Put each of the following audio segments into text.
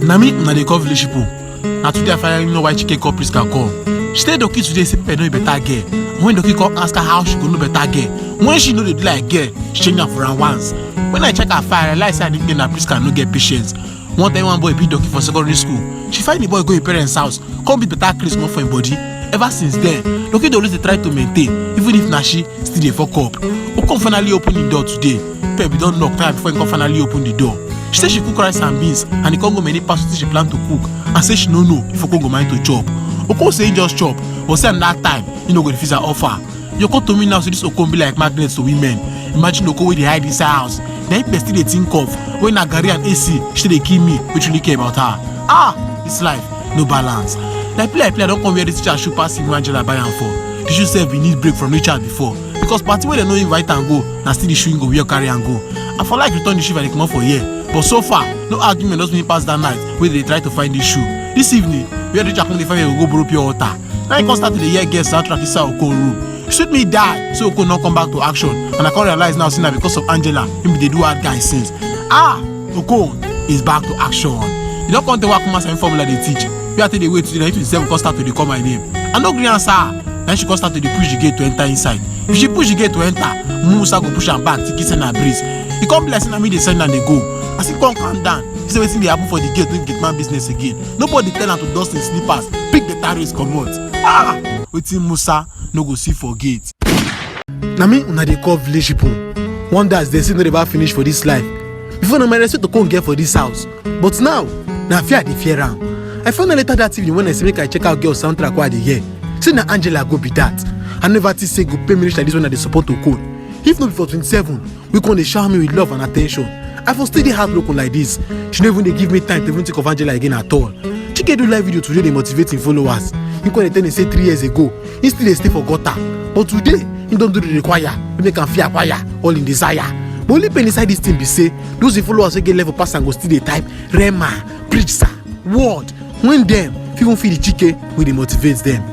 Nami na dey call village people. Na today I finally know why Chike call Priska come. She tell Doki today say people know a better girl. When Doki come ask her how she go know better girl, when she know they do like girl, she change her for round once. When I check her file, I realize I think that Priska no get patience. One time one boy beat Doki for secondary school. She find the boy go in parents' house, come beat better Chris not for him body. Ever since then, Doki dey always try to maintain, even if na she still dey fuck up. Who come finally open the door today? Pepe don't knock time before he come finally open the door. She say she cook rice and beans and he can't go many parts she plan to cook and say she no know if Oko go mind to chop. Oko say he just chop, but say that time he no go refuse her offer. Yoko told me now say this Oko be like magnets to women. Imagine Oko wey dey hide inside house. Then people still dey think of when na Gary and AC she dey kill me, which really care about her. This life no balance. Like play I don't come wear this teacher shoe pass him Angela buy am for. The shoe say we need break from Richard before because party where they no invite and go, na still the shoe go wear carry and go. I for like return the shoe and they come out for here. But so far, no argument just me pass that night where they try to find this shoe. This evening, where Richard come dey find we go borrow pure water. Now he come start to the year guest soundtrack inside Oko room. Shoot me die, so Oko not come back to action. And I can't realize now since because of Angela, him they do hard guy since. Oko is back to action. You don't come to work come and formula they teach. We have to the way to the 1927 come start to call my name. I no gree answer. Then she come start to push the gate to enter inside. If she push the gate to enter, Musa go push her back to kiss her breeze. He come blessing and me they send and they go. As he come calm down, he say wetin dey happen for the gate no get man business again. Nobody tell am to dust him slippers, pick the terrace comot. Wetin Musa no go see for gate. Na me una dey call village people. Wonders they say no dey ever finish for this life. Before na my respect to come get for this house, but now na fear I dey fear am. I found out later that evening when I say make I check out girl soundtrack wey I dey hear. Say na Angela go be that. I never think say go pay me reach like this one I dey support to code. If not before 27, we come dey shower me with love and attention. I for still dey heartbroken like this. She no even dey give me time to even think of Angela again at all. Chike do live video today dey motivating followers. He come dey tell me say 3 years ago, he still dey stay for gutter. But today, he don't do the require. We make am fear acquire, all in desire. But only pain inside this thing be say, those followers wey get level pass and go still dey type Rema, Preacher, Word. When them, even feel the Chike, wey dey motivate them.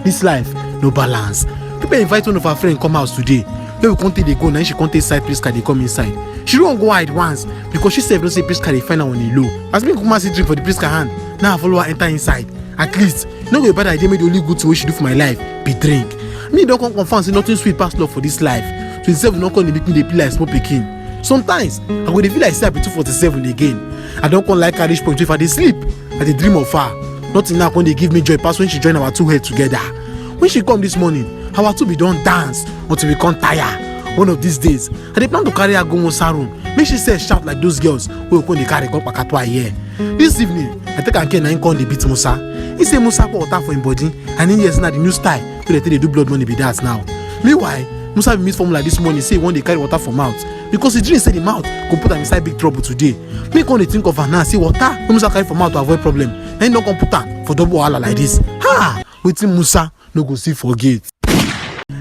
This life, no balance. People invite one of our friends come house today. When we come take they go, now she come take side Priska, they come inside. She don't go hide once because she said don't say Priska they find her on the low. As me come see drink for the Priska hand, now I follow her enter inside. At least, no go bad idea. Made the only good thing we should do for my life be drink. Me don't come confirm say nothing sweet past love for this life. 27 not come make me they play like small pikin. Sometimes I go dey feel like say I be 247 again. I don't come like carriage point if I dey sleep. I dey dream of her. Nothing now come they give me joy past when she join our two heads together. When she come this morning, our two be done dance until we come tire. One of these days, I dey plan to carry her go Musa room. Make she say shout like those girls who come dey carry come pakatwa here. This evening, I take her again and come dey beat Musa. He say Musa pour water for him body and he hears now the new style wey they do blood money be that now. Meanwhile, Musa be meet formula this morning say he want dey carry water for mouth because he dream say the mouth go put am inside big trouble today. Me come dey think of her now say water wey Musa carry for mouth to avoid problem. And he no come put am for double wahala like this. Wetin Musa no go see for gate.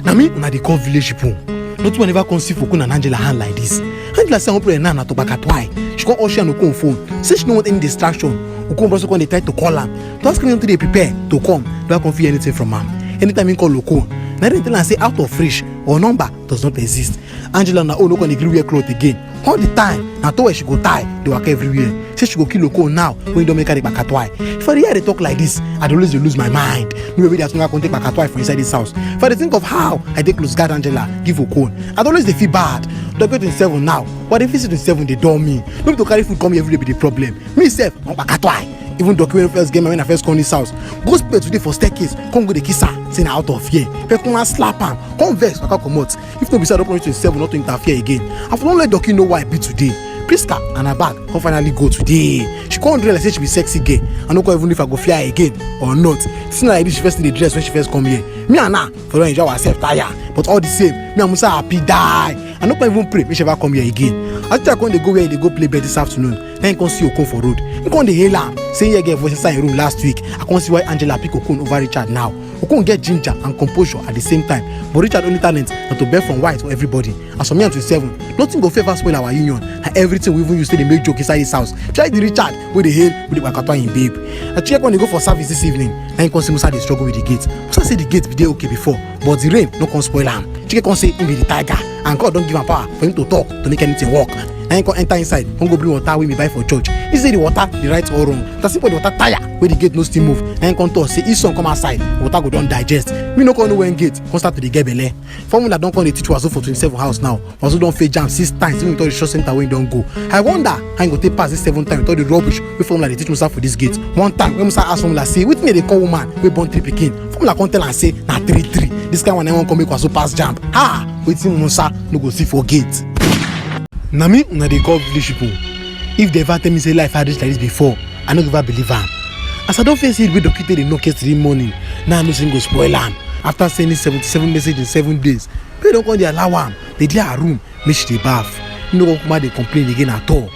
Na me una dey call village people. Not one ever come see for Kun and Angela hand like this. Angela say I wan pray now na to back at why. She come usher and Okon phone. Say she don't want any distraction. Okon also come dey try to call am. To ask him to dey prepare to come. Don't come feel anything from am. Anytime he call Okon, na dem tell am say out of reach or number does not exist. Angela na no come dey gree wear cloth again. All the time, na to where she go tie, dey waka everywhere. Say she go kill Okon now when he don't make her dey back at why. If I hear they talk like this, I dey always lose my mind. No way there's no one take back at why for inside this house. If I think of how I take close guard Angela, give Okon, I always dey feel bad. Don't go 27 now. But if it's 27, they don't me. No to carry food come here every day be the problem. Me self, I'm back at why. Even though when first game when I first come this house, go spray today for staircase, come go the kiss her, saying out of here. People come and slap am, come vex, waka comot. If no be said don't promise 27 not to interfere again. I for don't let Doki know why I be today. Priska and her bag come finally go today. She can't realize say she be sexy girl. I don't even if I go fear her again or not. It's not like this she first in the dress when she first come here. Me and her for don't enjoy herself tire. But all the same, me and Musa happy die. I don't even pray me she ever come here again. After I come they go where they go play bed this afternoon. Then you can see Okon for road. You come the hail am. Say you get voice inside your room last week. I can't see why Angela pick Okon over Richard now. Okon get ginger and composure at the same time. But Richard only talent not to bear from white for everybody. As for me and 27, nothing go favor spoil our union. And everything we even use to the make joke inside this house. Try the Richard with the hail with the wakatwa in babe. I check when they go for service this evening. Then you can see Musa they struggle with the gate. Musa say the gate be there okay before, but the rain no can spoil am. Chike can say him be the tiger and God don't give him power for him to talk to make anything work. na him come enter inside come go bring water wey me buy for church. He say the water dey right or wrong, that's why the water tire wey the gate no still move. Na him come talk say if sun come outside water go don digest. Me no come know when gate come start to dey get belle. Formula don come dey teach Waso for 27 house now. Waso don fail jam 6 times even without the short center wey he don go. I wonder how he go take pass this 7th time without the rubbish wey Formula dey teach Musa for this gate. One time when Musa ask Formula say wetin dey call woman wey born 3 pikin, Formula come tell am say na 3-3. This kind one I wan come make Waso pass jam. Wetin Musa no go see for gate. Na me una dey call village people. If they ever tell me say life hard reach like this before, I no ever believe am. As I don face it wey Dokita dey knock yesterday morning, now I know say him go spoil am. After sending 77 messages in 7 days, people don come dey allow am dey dey her room make she dey baff. He no go come dey complain again at all.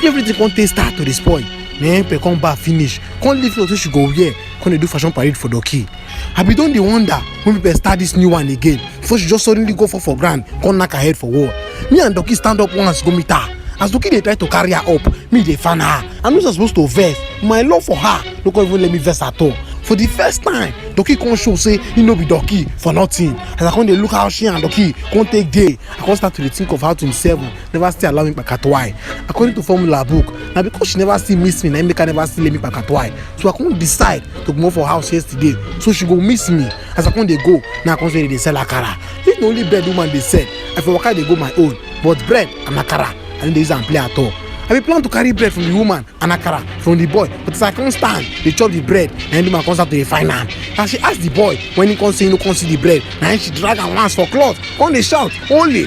Everything come take start to dey spoil. Na Empe come baff finish, come leave cloth wey she go wear, come dey do fashion parade for Doki. I be don dey wonder when people start this new one again before she just suddenly go for ground, come knack her head for wall. Me and Doki stand up once go meet her. As Doki dey try to carry her up, me dey fan her. I'm not supposed to vex. My love for her no come even let me vex at all. For the first time, Doki come show say he no be Doki for nothing. As I come dey look how she and Doki come take day, I come start to dey think of how 27 never still allow me pakatwai. According to formula book, na because she never still miss me, na make her never still let me pakatwai. So I come decide to go for house yesterday, so she go miss me. As I come dey go, now I come say dey sell akara. If na only bread woman dey sell, I for waka dey go my own. But bread and akara, I no dey use am play at all. I be plan to carry bread from the woman and akara from the boy, but as I can't stand, they chop the bread and the man comes out to the final. And she asked the boy when he can't say he no can't see the bread. Now she drag am once for cloth. Come they shout, only.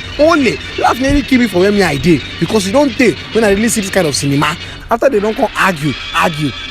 Laugh nearly kill me for when me I did because you don't take when I really see this kind of cinema. After they don't come argue.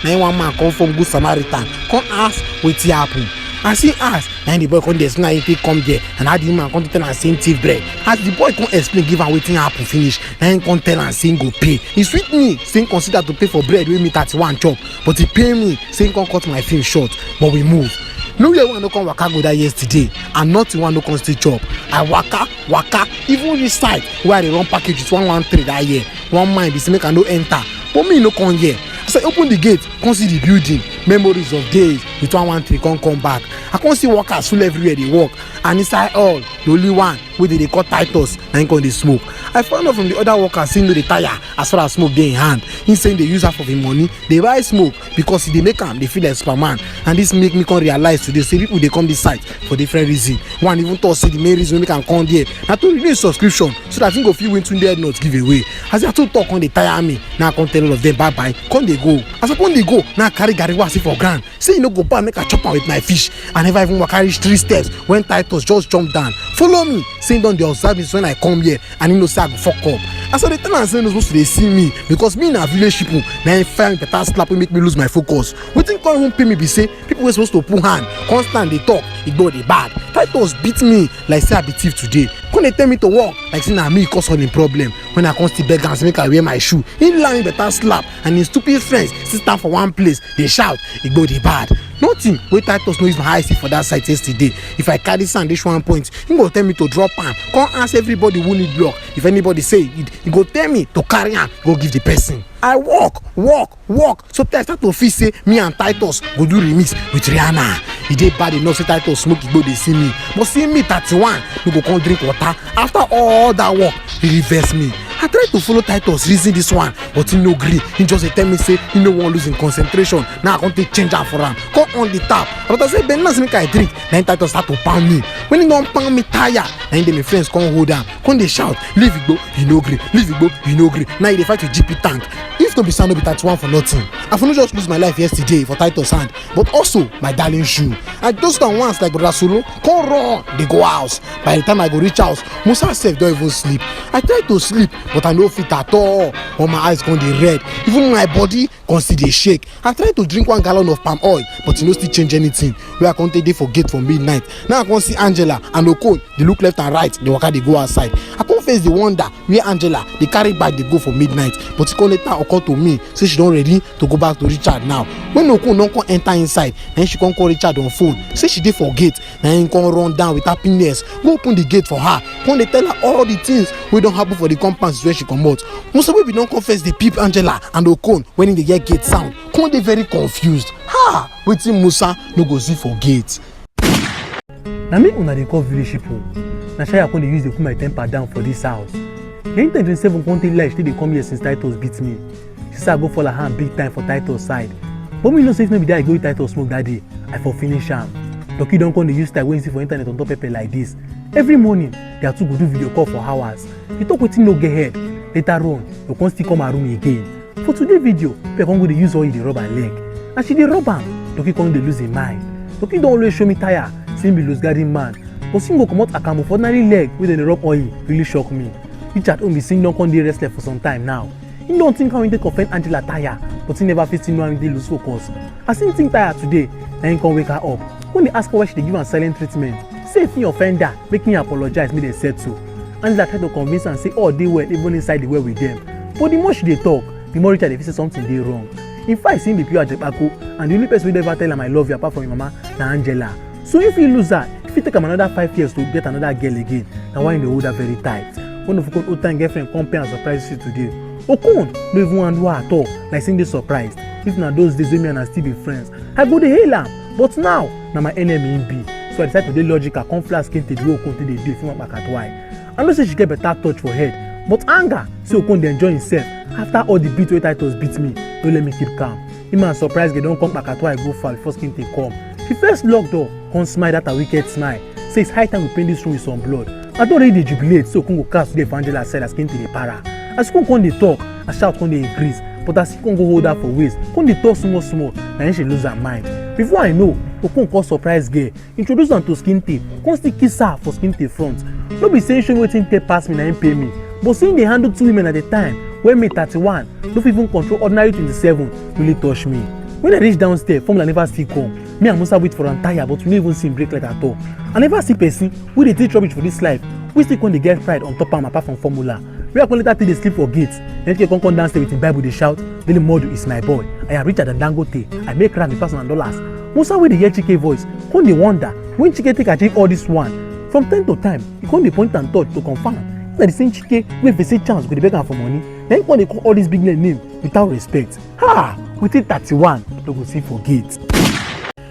Now one man come from Good Samaritan, come ask wetin happen. As he asked, and the boy come dey explain how he come there and how the man come to tell am say thief bread. As the boy come explain, give am wetin happen finish, na him come tell am say him go pay. He sweet me say him consider to pay for bread wey me 31 chop, but he pay me say him come cut my film short. But we move. No way one no come waka go that yesterday and nothing one no come still chop. I waka even this side where I dey run package with 113 that year. One mind be say make I no enter, but me no come here. As I open the gate, come see the building, memories of days with 113 come back. I come see workers full everywhere they work, and inside all the only one wey dey call Titus na him come dey smoke. I found out from the other workers say no dey tire as far as smoke dey in hand. He saying they use half of him money dey buy smoke because he dey make am dey feel like Superman, and this make me come realize today say people dey come this site for different reason. One even talk say the main reason wey make am come there na to renew subscription so that him go fit win 200 head give away. As I too talk come dey tire me, now I come tell all of them bye bye, come dey go. As I come dey go, now I carry garri wey I see for ground, say you no go buy make I chop am with my fish. I never even waka reach 3 steps when Titus just jump down follow me, saying don dey observe me when I come here and he know say I go fuck up. As I dey tell am say no supposed to dey see me because me na village people, na him fire me better slap wey make me lose my focus. Wetin come even pay me be say people wey supposed to put hand constant dey talk ignore dey bad. Titus beat me like say I be thief today. Come dey tell me to walk like say na me cause all him problem. When I come still beg am say make I wear my shoe, he land me better slap and his stupid friends still stand for one place dey shout ignore dey bad. Nothing wey Titus no use my eye see for that site yesterday. If I carry sand reach one point, he go tell me to drop am, come ask everybody who need block. If anybody say he go tell me to carry am go give the person. I walk so I start to feel say me and Titus go do remix with Rihanna. E dey bad enough say Titus smoke igbo dey see me, but see me 31 we go come drink water. After all that work, he reverse me. I try to follow Titus reason this one, but he no gree. He just dey tell me say he no wan lose in concentration. Now I come take change am for am, come on the tap. But I say Ben no say make I drink. Then Titus start to pound me. When he don pound me tire, then my friends come hold am, come dey shout leave igbo, he no gree, leave igbo, he no gree. Now he dey fight with GP tank. If no be sound, no be 31 for nothing. I for no just lose my life yesterday for Titus hand, but also my darling shoe. I just done once like Brother Solo, come run, they go house. By the time I go reach house, Musa sef don't even sleep. I try to sleep, but I no fit at all. All my eyes come dey red, even my body come still dey shake. I try to drink 1 gallon of palm oil, but e no still change anything. Where I come take dey for gate for midnight. Now I come see Angela and Okon, they look left and right, they waka dey go outside. I come face the wonder where Angela dey carry bag dey go for midnight, but e come later occur to me say she don ready to go back to Richard now. When Okon don come enter inside, then she come call Richard on phone say she dey for gate. Na him come run down with happiness go open the gate for her, come dey tell her all the things wey don happen for the compound where she comot. Musa wey be don confess dey peep Angela and Okon when dey hear gate sound, come dey very confused. Wetin Musa no go see for gate. Na me una dey call village people. Na shy I come dey use dey cool my temper down for this house. The 27 come take lie, she dey come here since Titus beat me. She say I go fall her hand big time for Titus side. But me know say if no be that I go with Titus smoke that day, I for finish am. Doki don come dey use style wey you see for internet on top pepper like this. Every morning, their two go do video call for hours. They talk wetin no get head. Later on, they come still come her room again. For today video, people come go dey use oil dey rub her leg. And she dey rub am, Doki come dey lose im mind. Doki don always show me tire, say him be loose garden man. But him go comot akamo for ordinary leg wey dem dey rub oil really shock me. Richard own be say him don come dey restless for some time now. Him don think how him take offend Angela tire, but him never fit still know how him dey lose focus. As him think tire today, na him come wake her up. When they ask her why she dey give am silent treatment, say if him offend her, make him apologize, make dem settle. Angela try to convince am say all dey well even inside the well with them. But the more she dey talk, the more Richard dey feel say something dey wrong. In fact, him be pure ajepako, and the only person wey ever tell am I love you apart from him mama na Angela. So if he lose her, if he take am another 5 years to get another girl again, na why him dey hold her very tight. One of Okon old time girlfriend come pay and surprise you today. Okon no even wan do her at all, like saying dey surprised. If na those days wey me and her still be friends, I go dey hail am. But now, na my enemy him be. So I decide to dey logical, come flash skin take the way Okon take dey do if he wan back at why. I know say she get better touch for head, but anger say Okon dey enjoy himself after all the beat wey Titus beat me. No let me keep calm. Him and surprise girl don come back at why go far before skin take come. She first lock door, come smile that a wicked smile. Say it's high time we paint this room with some blood. I don already dey jubilate, so Okon go cast today for Angela side as skin take dey para. As Okon come dey talk, as shout come dey increase. But as he come go hold her for waist, come dey talk small small, na then she lose her mind. Before I know, Okon call surprise girl, introduce am to skin tape, come still kiss her for skin tape front. No be saying show me wetin tape pass me na him pay me, but seeing dey handle 2 women at a time, when me 31, no fit even control ordinary 27, really touch me. When I reach downstairs, formula never still come. Me and Musa wait for am tire, but we no even see him break like at all. I never see person wey dey take rubbish for this life, we still come dey get pride on top am apart from formula. Wey I come later take dey sleep for gate, then take come downstairs with him Bible dey shout, Daily Modu is my boy, I am richer than Dangote, I make rand with $1,000. Musa wey dey hear Chike voice, come dey wonder when Chike take achieve all this one. From time to time, he come dey point and touch to confirm. Na the same Chike wey if say chance go dey beg am for money, then come dey call all these big name without respect. Ha! Within 31, no go see for gate.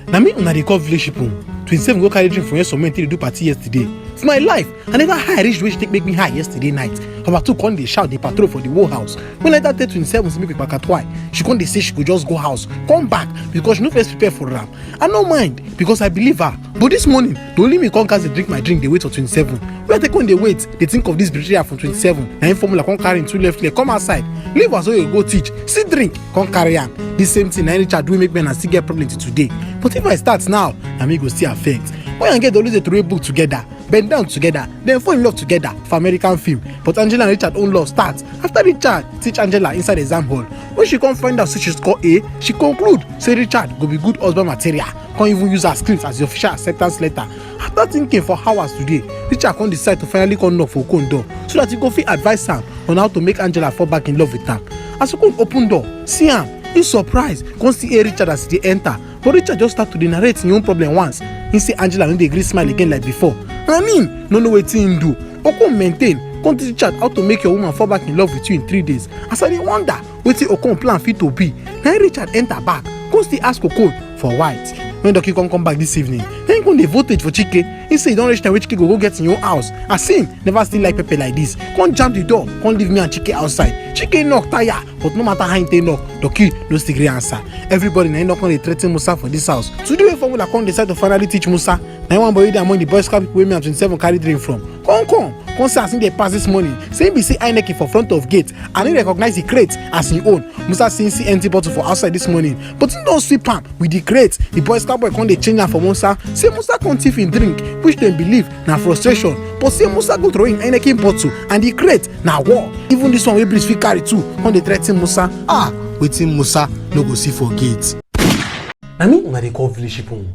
Na me una dey call village people. 27 go carry drink from here some men till dey do party yesterday. For my life, I never high reach the way she take make me high yesterday night. Our two come dey shout, dey patrol for the whole house. When later tell 27 say make we back at why, she come dey say she go just go house, come back because she no first prepare for am. I no mind because I believe her. But this morning, the only me come cast dey drink my drink dey wait for 27. Where they come dey wait, they think of this betrayal from 27. Na him formula come carry him 2 left leg, come outside. Leave us so you go teach. See drink, come carry am. This same thing na Richard do make men and still get problem till today. But if I start now, na me go still affect. Boy and girl dey always dey throw book together, bend down together, then fall in love together for American film. But Angela and Richard own love start after Richard teach Angela inside exam hall. When she come find out say she score A, she conclude say Richard go be good husband material. Can't even use her script as the official acceptance letter. After thinking for hours today, Richard come decide to finally come knock for Okon door so that he go fit advise am on how to make Angela fall back in love with am. As Okon open door, see am, he surprised, come see hear Richard as he dey enter. But Richard just start to dey narrate him own problem once. He say Angela no dey gree smile again like before. I mean, no know wetin him do. Okon maintain, come teach Richard how to make your woman fall back in love with you in 3 days. As I dey wonder wetin Okon plan fit to be, na Richard enter back, come still ask Okon for white. When Doki come back this evening, then come dey voltage for Chike. He say he don reach time wey Chike go get in your house. As him never still like pepper like this, come jam the door, come leave me and Chike outside. Chike knock tire, but no matter how him take knock, Doki no still gree answer. Everybody na him don come dey threa ten Musa for this house. Today wey formula come decide to finally teach Musa, na one boy dey among the boys club people wey me and 27 carry drink from. Come say as him dey pass this morning, say him be see Heineken for front of gate and he recognize the crate as him own. Musa say him see empty bottle for outside this morning, but him don sweep am with the crate. The boys club boy come dey change am for Musa, say Musa come thief him drink, which dem believe na frustration, but say Musa go throw him Heineken bottle and the crate na war. Even this one wey breeze fit carry too, come dey threa ten Musa. Wetin Musa no go see for gate. Na me una dey call village people.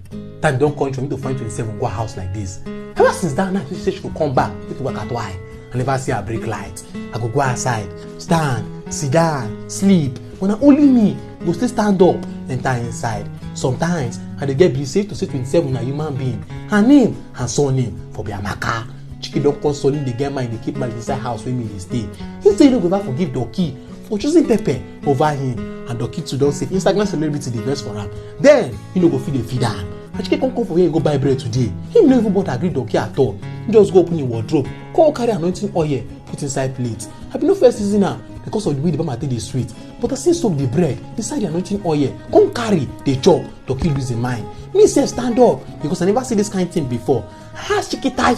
Time don come for me to find 27 go house like this. Ever since that night, she say she go come back, make we work at why. I never see her break light. I go outside, stand, sit down, sleep. When only me go still stand up, enter inside. Sometimes I dey get safe to say 27 na human being. Her name and surname for Biamaka. Chike don come solid dey get mind, dey keep mind inside house wey me dey stay. He say he no go ever forgive Doki for choosing pepper over him, and Doki too don say Instagram celebrity dey vex for am. Then he no go fit dey feed am. And Chike come for here go buy bread today. Him no even bother agree Doki at all. He just go open him wardrobe, come carry anointing oil, put inside plate. I be no first season am because of the way the bama take dey sweet, but I still soak the bread inside the anointing oil, come carry the chop. Turkey lose im mind. Me sef stand up because I never see this kind thing before. I ask Chike tire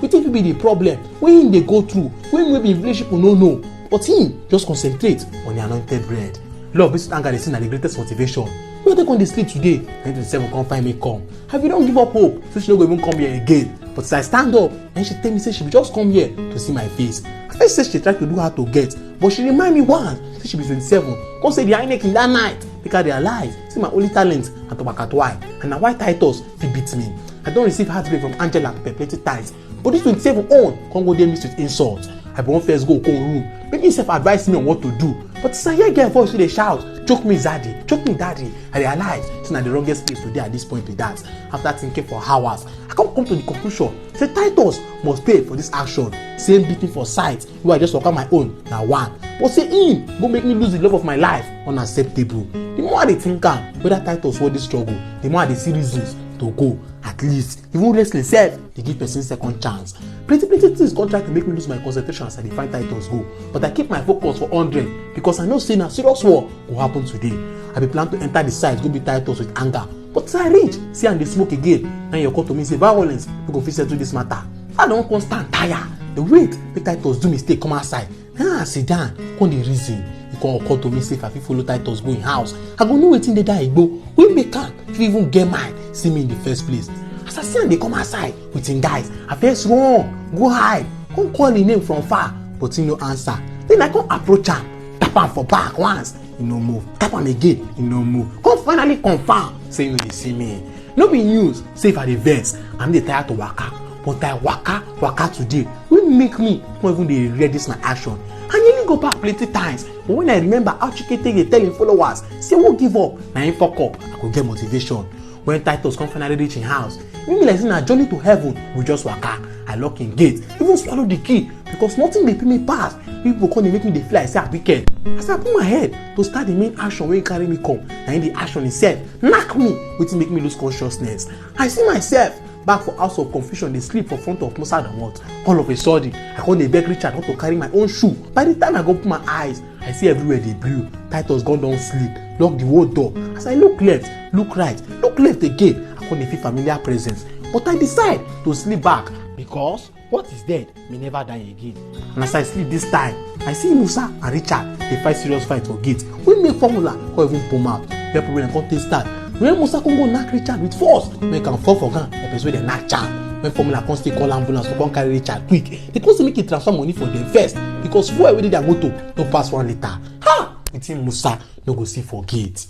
wetin fit be the problem wey him dey go through, wey maybe im village people no know, but him just concentrate on the anointed bread. Love wey anger dey see na the greatest motivation. You take on the sleep today, 2027 come find me come. Have you don give up hope so she no go even come here again? But as I stand up, and she tell me say she be just come here to see my face. I first say she try to do hard to get, but she remind me once say she be 27. Come say the INEC in that night make her realize say my only talent na to waka why, and na why Titus fit beat me. I don receive heartbreak from Angela plenty times, but this 27 own come go there mixed with insult. I be wan first go come room, make me sef advise me on what to do. But as I hear girl voice wey dey shout, choke me zaddy, choke me daddy, I realize say na the wrongest place to dey at this point be that. After thinking for hours, I come to the conclusion say Titus must pay for this action. Same beating for sight wey I just waka my own na one, but say him go make me lose the love of my life, unacceptable. The more I dey think am whether Titus wan dey struggle, the more I dey see reasons to go. At least even wrestling sef dey give person second chance. Plenty things come try to make me lose my concentration as I dey find Titus go, but I keep my focus for 100 because I know say na serious war go happen today. I be plan to enter the site go beat Titus with anger, but as I reach see am dey smoke again. Now you come to me say violence no go fit settle this matter. I don come stand tire. The wait make Titus do mistake come outside. Now I sit down come dey reason. E come occur to me say if I fit follow Titus go im house, I go know wetin dey that igbo wey make am fit even get mind see me in the first place. As I see am dey come outside with him guys, I first run go hide, come call him name from far, but he no answer. Then I come approach am, tap am for back once, he no move. Tap am again, he no move. Come finally confirm say he no dey see me. No be news say if I dey vex, I'm dey tired to waka, but I waka today wey make me no even dey regret this my action. I nearly go back plenty times, but when I remember how Chike take dey tell him followers say won't give up, na him fuck up, I go get motivation. When Titus come finally reach him house, e be like say na journey to heaven we just waka. I lock him gate, even swallow the key because nothing dey pay me pass. People come dey make me dey feel like say I wicked. As I put my head to start the main action wey carry me come, na in the action itself knack me wetin make me lose consciousness. I see myself back for house of confusion dey sleep for front of Musa the what. All of a sudden, I come dey beg Richard not to carry my own shoe. By the time I go put my eyes, I see everywhere dey blue. Titus gone down sleep, lock the whole door. As I look left, look right, look left again, I come dey feel familiar presence. But I decide to sleep back because what is dead may never die again. And as I sleep this time, I see Musa and Richard dey fight serious fight for gate. We make formula come even pull out. Where problem come take start. When Musa come go knack Richard with force, make am fall for ground, the person wey dey knack charm. When formula come still call ambulance to come carry Richard quick, they come say make he transfer money for them first because fuel wey dey their motor no pass 1 liter. Ha! Wetin Musa no go see for gate.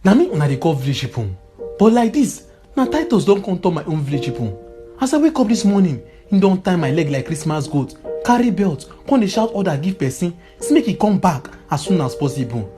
Na me una dey call village people, but like this, na Titus don come turn my own village people. As I wake up this morning, he don tie my leg like Christmas goat, carry belt, come dey shout order give person, say make he come back as soon as possible.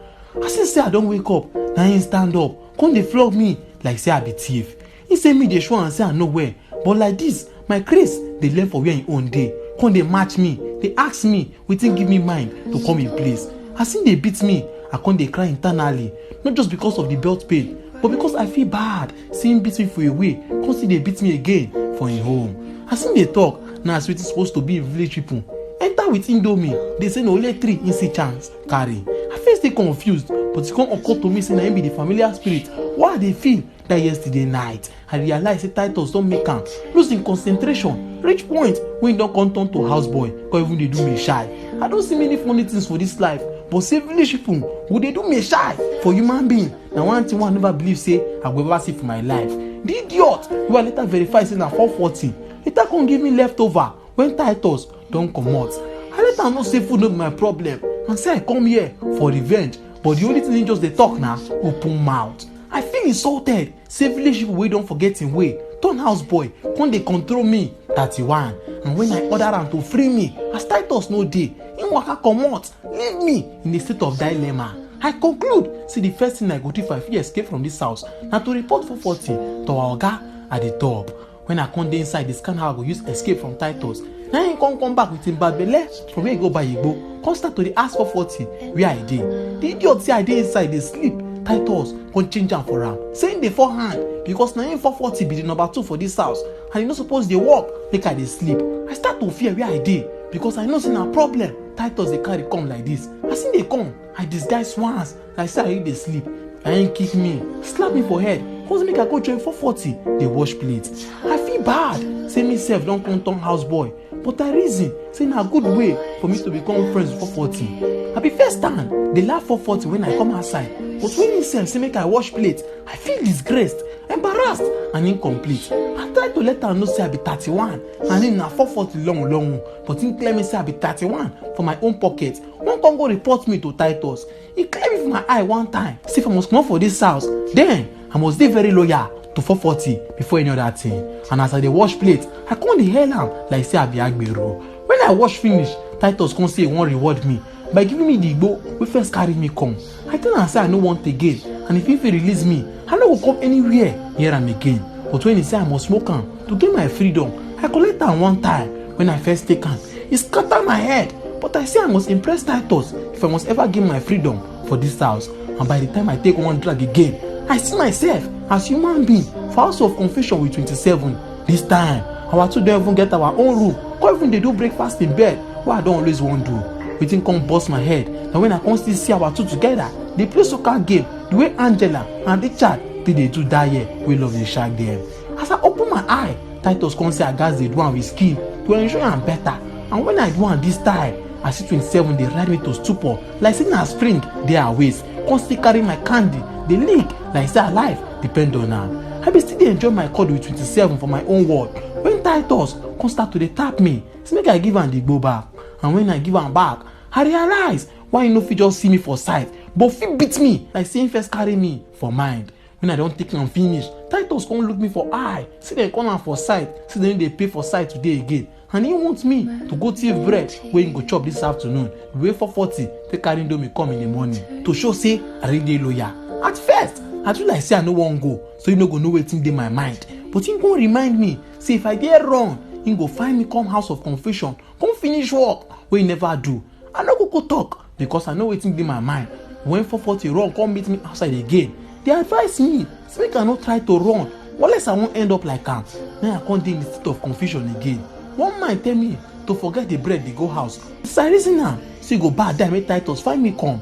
As he say I don wake up, na him stand up, come dey flog me like say I be thief. He say me dey show am say I know where, but like this, my grace dey learn for where him own dey. Come dey match me, dey ask me wetin give me mind to come in place. As he dey beat me, I come dey cry internally, not just because of the belt pain, but because I feel bad seeing him beat me for a way, come still dey beat me again for him home. As him dey talk, na as wetin supposed to be in village people. Enter with Indomie, dey say na only 3 in see chance carry. I first dey confused, but e come occur to me say na him be the familiar spirit wey I dey feel that yesterday night. I realize say Titus don make am lose him concentration, reach point wey he don come turn to houseboy, come even dey do me shy. I don see many funny things for this life, but say village people go dey do me shy for human being na one thing wey I never believe say I go ever see for my life. The idiot wey I later verify say na 440 later come give me leftover when Titus don comot. I later know say food no be my problem and say I come here for revenge, but the only thing he just dey talk na open mouth. I feel insulted say village people wey don forget him way turn house boy come dey control me 31, and when I order am to free me as Titus no dey, him waka comot leave me in a state of dilemma. I conclude say the first thing I go do if I fit escape from this house na to report 440 to our oga at the top. When I come dey inside, dey scan how I go use escape from Titus. Na him come back with him bad belle from where he go buy igbo, come start to dey ask 440 where I dey. The idiot say I dey inside dey sleep. Titus come change am for am, saying dey forehand because na him 440 be the number 2 for this house. and e no suppose dey work make I dey sleep. I start to fear where I dey because I know say na problem Titus dey carry come like this. As e dey come, I disguise once like say I really dey sleep. I ain't kick me, slap me for head, cause make I go join 440 dey wash plates. I feel bad say me sef don come turn house boy, but I reason say na good way for me to become friends with 440. I be first stand dey laugh 440 when I come outside, but when he sef say make I wash plate, I feel disgraced, embarrassed and incomplete. I try to let am know say I be 31 and him na 440 long, but him claim me say I be 31 for my own pocket. One come go report me to Titus. He clear me for my eye one time, say if I must come out for this house, then I must dey very loyal to 440 before any other thing. And as I dey wash plate, I come dey hail am like say I be agbero. When I wash finish, Titus come say he wan reward me by giving me the igbo wey first carry me come. I tell am say I no want again, and if he fit release me, I no go come anywhere near am again. But when he say I must smoke am to get my freedom, I collect am one time. When I first take am, e scatter my head. But I say I must impress Titus if I must ever gain my freedom for this house. And by the time I take one drag again, I see myself as human being for house of confession with 27. This time, our two don't even get our own room. Or even they do breakfast in bed, what I don't always want to do. Wetin come bust my head. And when I come still see our two together, they play soccer game the way Angela and Richard did they do that year. We love the shark them. As I open my eye, Titus come say I gas they do one with skin to ensure I'm better. And when I do one this time, I see 27 they ride me to stupor like saying a spring they are waist. Come still carry my candy, they leak like say life depend on her. I be still dey enjoy my cord with 27 for my own word. When Titus come start to dey tap me, say make I give am the go back. And when I give am back, I realize why you no fit just see me for sight, but fit beat me like say him first carry me for mind. When I don take am finish, Titus come look me for eye, say dem call am for sight, say dem dey pay for sight today again. And he want me to go thief bread wey him go chop this afternoon, the way 440 take carry Indomie come in the morning, to show say I really dey loyal. At first, I feel like say I no wan go, so he no go know wetin dey my mind. But him go remind me, say if I dey wrong, him go find me come house of confession, come finish work wey he never do. I no go talk because I know wetin dey my mind. When 440 run come meet me outside again, they advise me say make I no try to run, unless I won't end up like am. Then I come dey in the state of confusion again. One man tell me to forget the bread dey go house. So I reason am, say go bad die make Titus find me come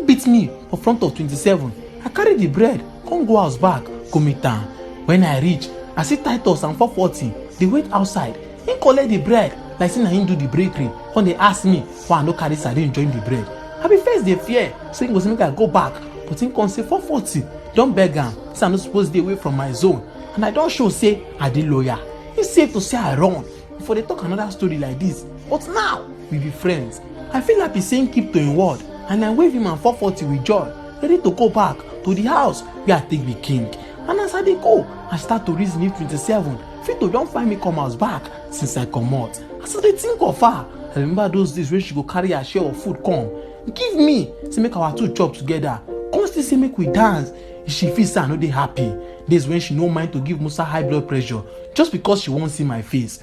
beat me for front of 27. I carry the bread, come go house back, go meet am. When I reach, I see Titus and 440. They wait outside. He collect the bread like say na him do the bakery. When they ask me why I no carry sardine join the bread, I be first dey fear, so he go say make I go back. But him come say 440 don beg am, say I no suppose dey away from my zone, and I don show say I dey loyal. He safe to say I run before they talk another story like this. But now we be friends. I feel happy saying keep to him word, and I wave him and 440 with joy, ready to go back to the house where I take be king. And as I dey go, I start to reason if 27 fit to don find me come house back since I comot. As I dey think of her, I remember those days when she go carry her share of food come give me, say make our two chop together, come still say make we dance. She feel say I no dey happy. Days when she no mind to give Musa high blood pressure just because she won't see my face.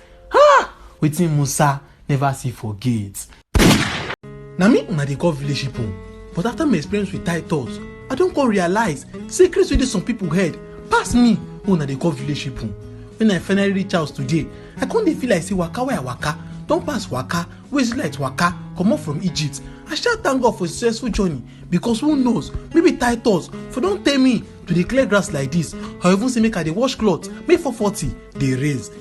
Wetin Musa never see forget. Na me una dey call village people, but after my experience with Titus, I don come realize secrets wey dey some people head pass me una dey call village people. When I finally reach house today, I come dey feel like say waka wey I waka don pass waka wey Israelite waka comot from Egypt. I shall thank God for a successful journey, because who knows, maybe Titus for don tell me to dey clear grass like this, or even say make I dey wash cloth make 440 dey raise.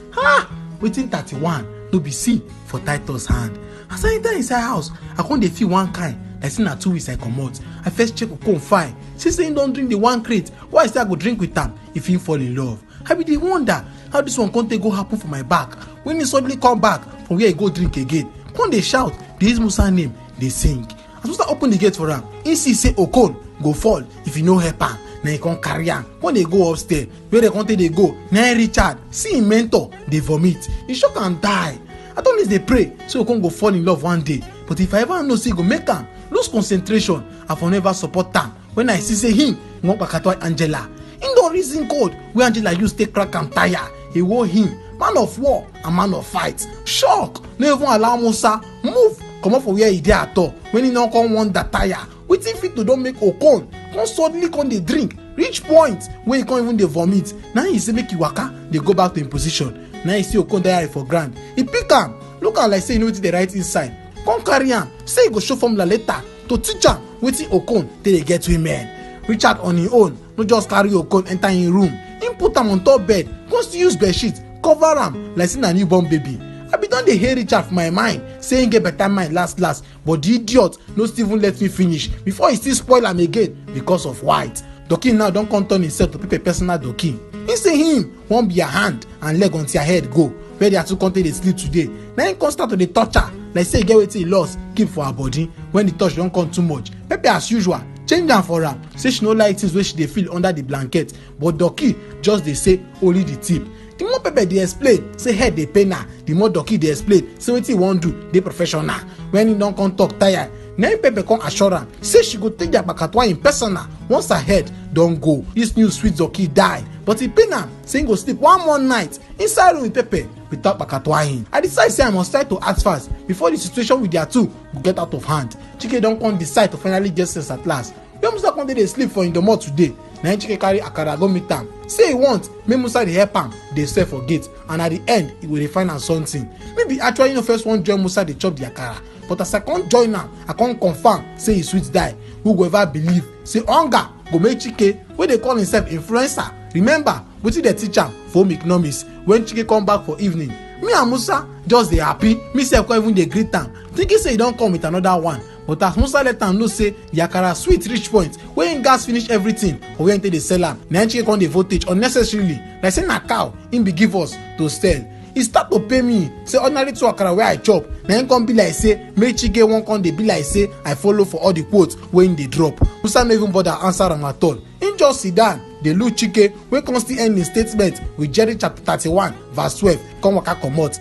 Wetin 31 no be see for Titus hand. As I enter inside house, I come dey feel one kind like say na 2 weeks I comot. I first check Okon fine, see say him don drink the one crate, why I say I go drink with am if him fall in love. I be dey wonder how this one come take go happen for my back when he suddenly come back from where he go drink again. Come dey shout, dey use Musa name, dey sing. As Musa open the gate for am, he see say Okon go fall if he no help am. Na he come carry am, when they go upstairs, where they come take dey go, na Richard see him mentor dey vomit. He shock and die. I don always dey pray so Okon go fall in love one day, but if I ever know say he go make am lose concentration, I for never support am. When I see say him wan kpakatwa Angela, him don reason code wey Angela use take crack am tire. He want him man of war and man of fight. Shock no even allow Musa move comot for where he dey at all. When he no come want that tire, wetin fit to don make Okon come suddenly come dey drink reach point wey he can't even dey vomit. Now he say make he waka dey go back to him position. Now he see Okon die for ground. He pick am, look am like say you know wetin dey write inside. Come carry am, say he go show formula later to teach am wetin Okon take dey get women. Richard on him own no just carry Okon enter him room. Him put am on top bed, come still use bedsheet cover am like say na newborn baby. I be don dey hear Richard for my mind say him get better mind last, but the idiot no still even let me finish before he still spoil am again because of white. Doki now don come turn himself to pick a personal Doki. He say him wan be her hand and leg until her head go, where their two come take dey sleep today. Na him come start to dey touch her like say he get wetin he lost keep for her body. When the touch don come too much, Pepe as usual change am for am, say she no like things wey she dey feel under the blanket, but Doki just dey say only the tip. The more Pepe dey explain say head dey pain her, the more Doki dey explain say wetin he wan do dey professional. When he don come talk tire, na him Pepe come assure am say she go take their bakatwa in personal once her head don go. This new sweet Doki die, but he pain am say he go sleep one more night inside room with Pepe without bakatwa in. I decide say I must try to act fast before the situation with their two go get out of hand. Chike don come decide to finally get sense at last. When Musa come dey sleep for Indomo today, na Chike carry akara go meet am. Say he want make Musa dey help am dey sell for gate, and at the end he go dey find am something. Maybe actually no first one join Musa dey chop the akara, but as I come join am, I come confirm say he sweet die. Who go ever believe say hunger go make Chike wey dey call himself influencer remember wetin dey teach am for home economics. When Chike come back for evening, me and Musa just dey happy. Me sef come even dey greet am thinking say he don come with another one, but as Musa let am know say the akara sweet reach point wey him gas finish everything for where him take dey sell am, na Chike come dey voltage unnecessarily like say na cow him be give us to sell. He start to pay me say ordinary 2 akara wey I chop, na him come be like say make Chike wan come dey be like say I follow for all the quotes wey him dey drop. Musa no even bother answer am at all. Him just sit down dey look Chike wey come still end him statement with Jerry chapter 31 verse 12 come waka comot.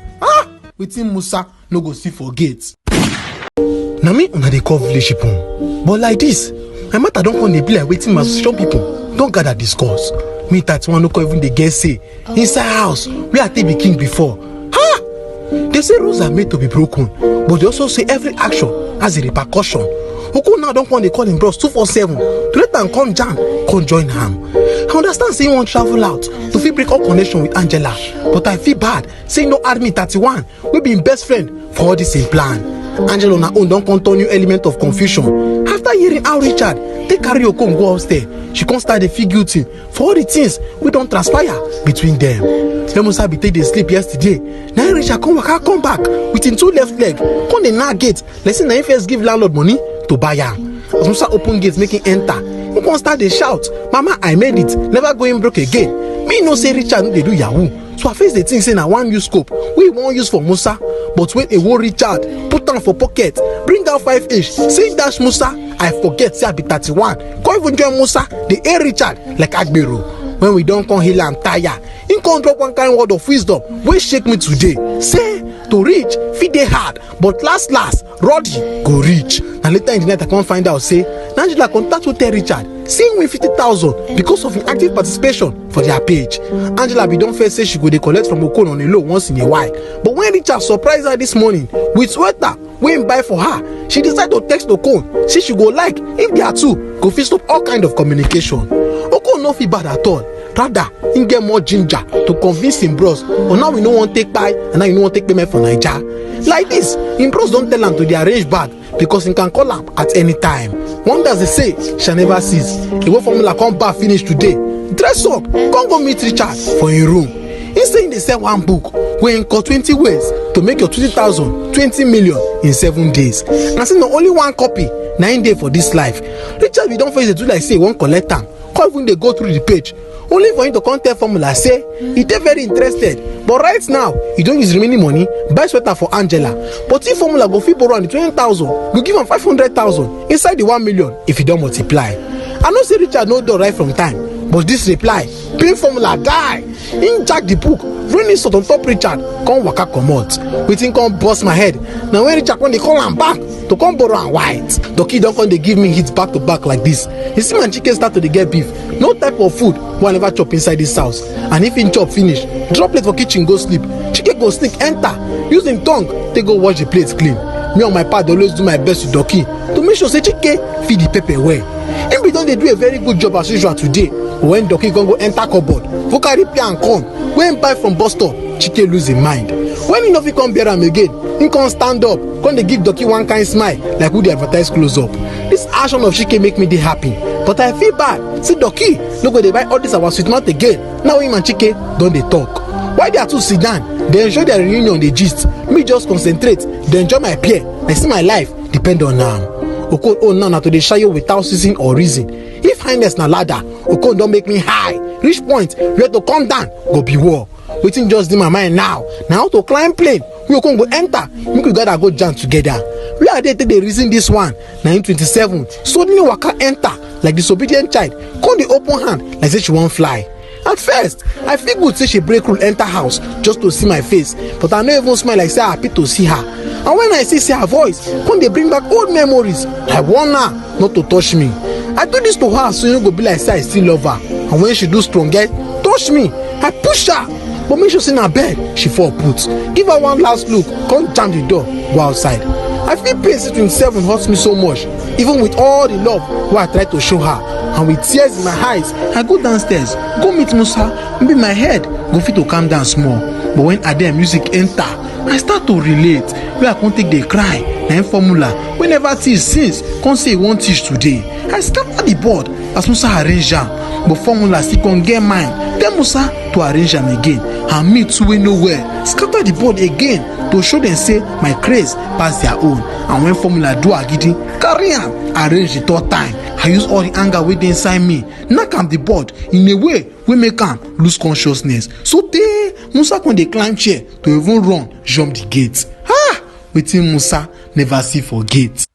Wetin Musa no go see for gate. Na me una dey call village pipo, but like this my matter don come dey be like wetin my association pipo don gather discuss. Me 31 no come even dey get say inside house wey I take be king before. They say rules are made to be broken, but they also say every action has a repercussion. Okon now don come dey call him bros 247 to let am come jam come join am. I understand say he wan travel out to fit break up connection with Angela, but I feel bad say he no add me 31 wey be him best friend for all this same plan. Angela on her own don come turn new element of confusion after hearing how Richard take carry Okon go upstairs. She come start dey feel guilty for all the things wey don transpire between them. When Musa be take dey sleep yesterday, na Richard come waka come back with him 2 left leg come dey knack gate like say na him first give landlord money to buy am. As Musa open gate make him enter, he come start dey shout, "Mama, I made it, never going broke again." Me know say Richard no dey do yahoo, so I face the thing say na one use scope wey he wan use for Musa, but when a whole Richard put am for pocket, bring out 5h, say dash Musa, I forget say I be 31, come even join Musa dey hail Richard like Agbero. When we don come heal am tire, him come drop one kind word of wisdom wey shake me today. Say to reach fit dey hard, but last Roddy go reach. And later in the night I come find out say Angela contact to tell Richard say him win 50,000 because of him active participation for their page. Angela be don first say she go dey collect from Okon on a low once in a while, but when Richard surprise her this morning with sweater wey him buy for her, she decide to text Okon say she go like if their two go fit stop all kind of communication. Okon no feel bad at all, rather him get more ginger to convince him bros, but now we no wan take pie and now you no wan take payment for Naija. Like this him bros don tell am to dey arrange bag because him can call am at any time. Wonders they say shall never cease. The way formula come back finish today, dress up come go meet Richard for him room. He say him dey sell one book wey him call 20 ways to make your 20,000 20 million in 7 days. And I say na only one copy na him dey for this life. Richard be don face dey do like say he wan collect am, come even dey go through the page only for him to come tell formula say he dey very interested, but right now he don use remaining money buy sweater for Angela. But if formula go fit borrow am the 20,000, go give am 500,000 inside the 1 million if he don multiply. I know say Richard no do right from time, but this reply pin formula die. Him jack the book, running sort on top Richard, come waka comot. Wetin come burst my head na when Richard come dey call am back to come borrow am white. Doki don come dey give me hits back to back like this. You see my chicken start to dey get beef. No type of food wey I never chop inside this house, and if him chop finish, drop plate for kitchen go sleep. Chicken go sneak enter, use him tongue take go wash the plate clean. Me on my part dey always do my best with Doki to make sure say Chike feed the pepper well. Him be don dey do a very good job as usual today, but when Doki come go enter cupboard go carry pea and corn wey him buy from bus stop Chike lose him mind. When he no fit come bear am again, he come stand up, come dey give Doki one kind smile like who dey advertise close up. This action of Chike make me dey happy, but I feel bad. See Doki no go dey buy all this our sweet mouth again. Now him and Chike don dey talk. Why they are two sit down, they enjoy their reunion, they gist. Me just concentrate, they enjoy my peer. I see my life depend on Okon own now to dey shy you without season or reason. If highness na ladder, Okon don make me high. Reach point where to come down go be war. Wetin just dey my mind now how to climb plane we Okon go enter, make we gather go jam together. Where I dey take dey reason this one na in 27 suddenly waka enter like disobedient child, come dey open hand like say she wan fly. At first I feel good say she break rule enter house just to see my face, but I no even smile like say I happy to see her. And when I see her voice come dey bring back old memories, I warn her not to touch me. I do this to her so e no go be like say I still love her, and when she do strong get touch me, I push her, but make sure say na bed she fall put. Give her one last look, come jam the door, go outside. I feel pain say 27 hurts me so much, even with all the love wey I try to show her. And with tears in my eyes, I go downstairs, go meet Musa. Maybe my head go fit to calm down small. But when Ade music enter, I start to relate. Where I can't take the cry, na formula. Whenever teach since, can't say one teach today. I scatter the board as Musa arrange am, but formula still can't get mine. Tell Musa to arrange am again, and me too wey nowhere. Scatter the board again to show them say my craze pass their own. And when formula do agidi, carry am, arrange the third time. I use all the anger wey dey inside me, knock am the board in a way wey make am lose consciousness. So tey Musa come dey climb chair to even run jump the gate. Wetin Musa never see for gate.